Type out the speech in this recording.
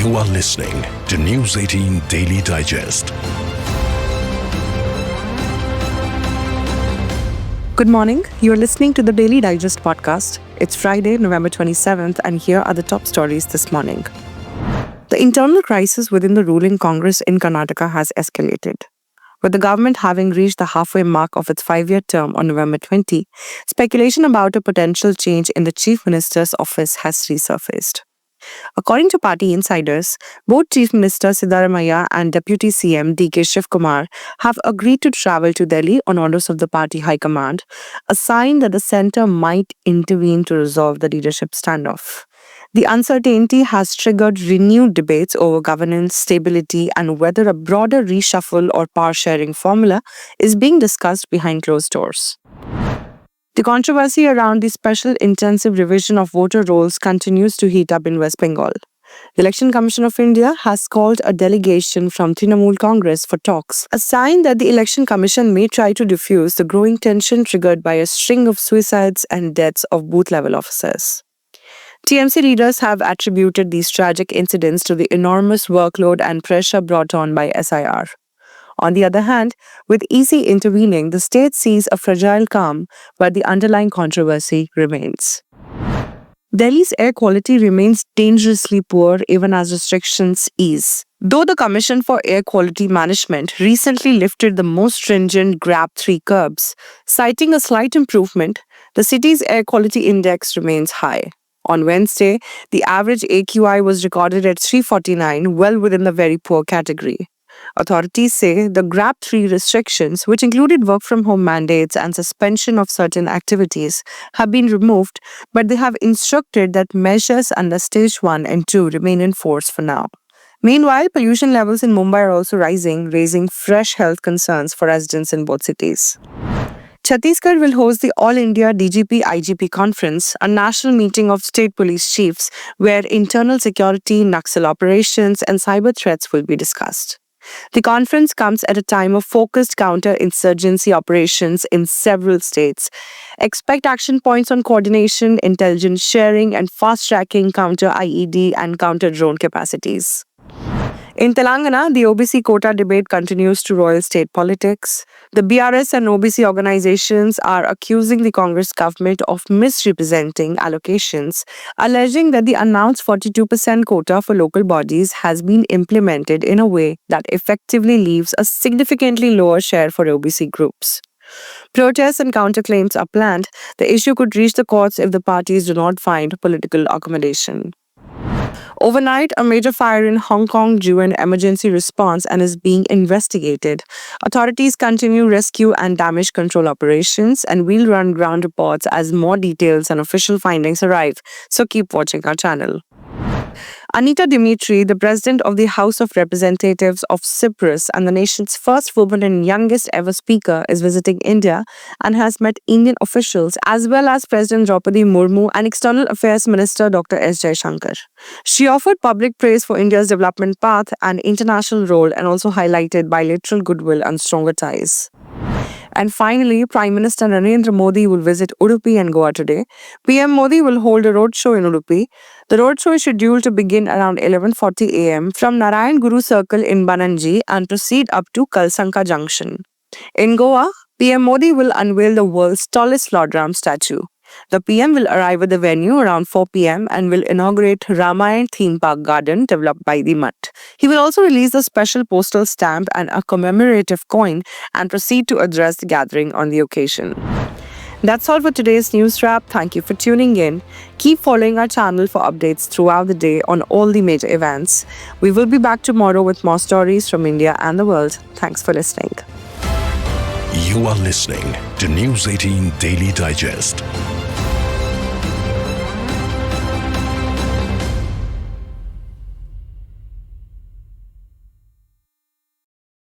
You are listening to News 18 Daily Digest. Good morning. You're listening to the Daily Digest podcast. It's Friday, November 27th, and here are the top stories this morning. The internal crisis within the ruling Congress in Karnataka has escalated. With the government having reached the halfway mark of its 5-year term on November 20, speculation about a potential change in the Chief Minister's office has resurfaced. According to party insiders, both Chief Minister Siddaramaiah and Deputy CM DK Shivakumar have agreed to travel to Delhi on orders of the party high command, a sign that the centre might intervene to resolve the leadership standoff. The uncertainty has triggered renewed debates over governance, stability, and whether a broader reshuffle or power-sharing formula is being discussed behind closed doors. The controversy around the special intensive revision of voter rolls continues to heat up in West Bengal. The Election Commission of India has called a delegation from Trinamool Congress for talks, a sign that the Election Commission may try to diffuse the growing tension triggered by a string of suicides and deaths of booth-level officers. TMC leaders have attributed these tragic incidents to the enormous workload and pressure brought on by SIR. On the other hand, with EC intervening, the state sees a fragile calm, but the underlying controversy remains. Delhi's air quality remains dangerously poor even as restrictions ease. Though the Commission for Air Quality Management recently lifted the most stringent GRAP 3 curbs, citing a slight improvement, the city's air quality index remains high. On Wednesday, the average AQI was recorded at 349, well within the very poor category. Authorities say the GRAP 3 restrictions, which included work-from-home mandates and suspension of certain activities, have been removed, but they have instructed that measures under Stage 1 and 2 remain in force for now. Meanwhile, pollution levels in Mumbai are also rising, raising fresh health concerns for residents in both cities. Chhattisgarh will host the All India DGP-IGP Conference, a national meeting of state police chiefs where internal security, Naxal operations, and cyber threats will be discussed. The conference comes at a time of focused counter-insurgency operations in several states. Expect action points on coordination, intelligence sharing, and fast-tracking counter-IED and counter-drone capacities. In Telangana, the OBC quota debate continues to roil state politics. The BRS and OBC organizations are accusing the Congress government of misrepresenting allocations, alleging that the announced 42% quota for local bodies has been implemented in a way that effectively leaves a significantly lower share for OBC groups. Protests and counterclaims are planned. The issue could reach the courts if the parties do not find political accommodation. Overnight, a major fire in Hong Kong drew an emergency response and is being investigated. Authorities continue rescue and damage control operations, and we'll run ground reports as more details and official findings arrive, so keep watching our channel. Anita Dimitri, the president of the House of Representatives of Cyprus and the nation's first woman and youngest ever speaker, is visiting India and has met Indian officials as well as President Draupadi Murmu and External Affairs Minister Dr. S. Jaishankar. She offered public praise for India's development path and international role and also highlighted bilateral goodwill and stronger ties. And finally, Prime Minister Narendra Modi will visit Udupi and Goa today. PM Modi will hold a roadshow in Udupi. The roadshow is scheduled to begin around 11:40 a.m. from Narayan Guru Circle in Bananji and proceed up to Kalsanka Junction. In Goa, PM Modi will unveil the world's tallest Lord Ram statue. The PM will arrive at the venue around 4 p.m. and will inaugurate Ramayan Theme Park Garden developed by the Mutt. He will also release a special postal stamp and a commemorative coin and proceed to address the gathering on the occasion. That's all for today's news wrap. Thank you for tuning in. Keep following our channel for updates throughout the day on all the major events. We will be back tomorrow with more stories from India and the world. Thanks for listening. You are listening to News 18 Daily Digest.